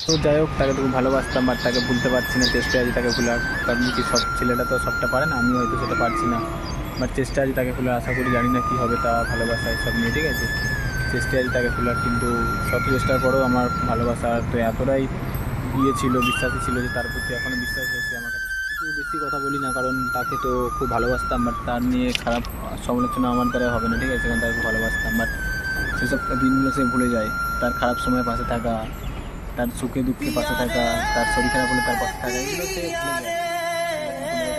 তো যাই হোক, তাকে তো খুব ভালোবাসতাম, বাট তাকে ভুলতে পারছি না। চেষ্টা আছি তাকে ভুলার, কারণ কি সব ছেলেটা তো সবটা পারে না, আমি হয়তো সেটা পারছি না। বাট চেষ্টা আছি তাকে ভুলার, আশা করি, জানি না কী হবে তা ভালোবাসা এসব নিয়ে, ঠিক আছে। চেষ্টা আছি তাকে ভুলার, কিন্তু শত চেষ্টার পরেও আমার ভালোবাসা তো এতটাই ছিল, বিশ্বাসী ছিল যে তার প্রতি এখনও বিশ্বাস হয়েছে আমার কাছে। কিছু বেশি কথা বলি না, কারণ তাকে তো খুব ভালোবাসতাম, বাট তার নিয়ে খারাপ সমালোচনা আমার দ্বারা হবে না, ঠিক আছে, কারণ তাকে খুব ভালোবাসতাম। বাট সেসব দিনগুলো সে ভুলে যায়। তার খারাপ সময় পাশে থাকা, তার সুখে দুঃখে পাশে থাকা, তার শরীর খারাপ হলে তার পাশে থাকা, এগুলো সে ভুলে যায়।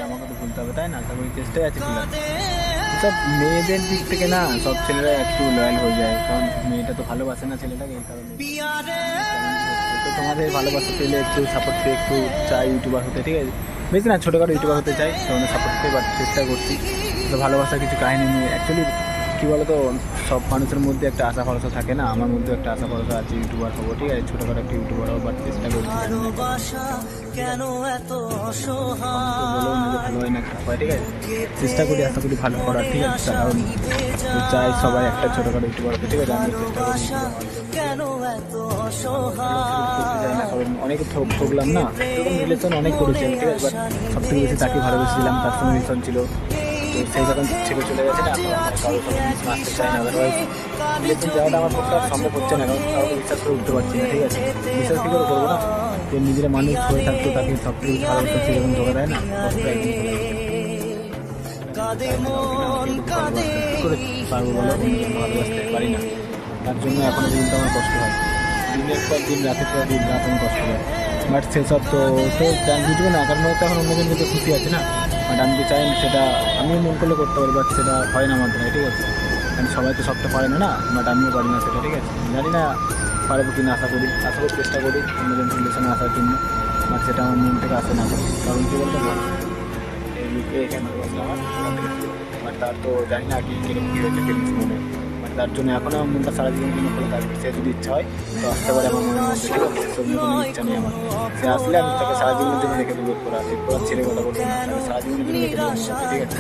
আমাকে তো ভুলতে হবে, তাই না? আশা করি চেষ্টাই আছে ভুলার। সব মেয়েদের দিক থেকে না, সব ছেলেরা একটু লয়াল হয়ে যায়, কারণ মেয়েটা তো ভালোবাসে না ছেলেটাকে, এই কারণে। তো তোমাদের ভালোবাসা পেলে একটু সাপোর্ট পেয়ে একটু চাই ইউটিউবার হতে, ঠিক আছে। বেশি না, ছোটোখাটো ইউটিউবার হতে চাই, তোমাদের সাপোর্ট পেয়ে, বাট চেষ্টা করছি। তো ভালোবাসার কিছু কাহিনী নিয়ে অ্যাকচুয়ালি কী বলো তো, সব মানুষের মধ্যে একটা আশা ভরসা থাকে না, আমার মধ্যে একটা আশা ভরসা আছে ইউটিউবার হবো, ঠিক আছে, ছোটোখাটো একটা ইউটিউবার হবো, বাট চেষ্টা করছি। বলো না যে ভালো হয় না খারাপ হয়, ঠিক আছে, চেষ্টা করি, আশা করি ভালো করার, ঠিক আছে। কারণ চাই সবাই একটা ছোটোখাটো ইউটিউবার হতে, ঠিক আছে, আমি চেষ্টা করি। চাই না, কারণ অনেক ঠকলাম না, এরকম রিলেশন অনেক করেছি, ঠিক আছে, বাট সব থেকে বেশি তাকে ভালোবেসেছিলাম, তার সঙ্গে রিলেশন ছিল, তো সেই যখন ছেড়ে চলে গেছে না, তো আমার কারোর সঙ্গে রিলেশন আসতে চাই না, আদারওয়াইজ রিলেশন যাওয়াটা আমার পক্ষে আর সম্ভব হচ্ছে না, কারণ কাউকে বিশ্বাস করে উঠতে পারছি না, ঠিক আছে। বিশ্বাস কী করে করবো না, যে নিজেরা মানুষ হয়ে থাকতো, তাকে সব থেকে বেশি ভালোবাসা যখন ধোকা দেয় না, কতটা একদিন পারবো বলো, অন্যজন ভালোবাসতে পারি না, তার জন্য এখনও পর্যন্ত আমার কষ্ট হয়, দিনের পর দিন, রাতের পর দিন রাত আমি কষ্ট হয়। বাট সেসব তো বুঝবো না, কারণ হয়তো এখন অন্যজন কিন্তু খুশি আছে না, বাট আমি তো চাই সেটা আমিও মন করলে করতে পারি, বাট সেটা হয় না আমার দ্বারা, ঠিক আছে। কারণ সবাই তো সবটা পারে না, বাট আমিও পারি না সেটা, ঠিক আছে। জানি না পারবো কি না, আশা করি চেষ্টা করি অন্যজন রিলেশনে আসার জন্য, বাট সেটা আমার মন থেকে আসে না, কারণ কী বলতে পারি এখানে বাট তার তো জানি না কি কীরকম কী হয়েছে ফিলিংস মনে, মানে তার জন্য এখনও আমার মনটা সারা জীবন জন্য খোলা থাকবে। সে যদি ইচ্ছা হয় তো আসতে পারে আমার মনের মধ্যে, ঠিক আছে, সেসব নিয়ে কোনো ইচ্ছা নেই আমার। সে আসলে আমি তাকে সারা জীবনের জন্য রেখে দেবো, এরপর ছেড়ে কথা বলবো না, তাকে সারা জীবনের জন্য রেখে দেবো, ঠিক আছে।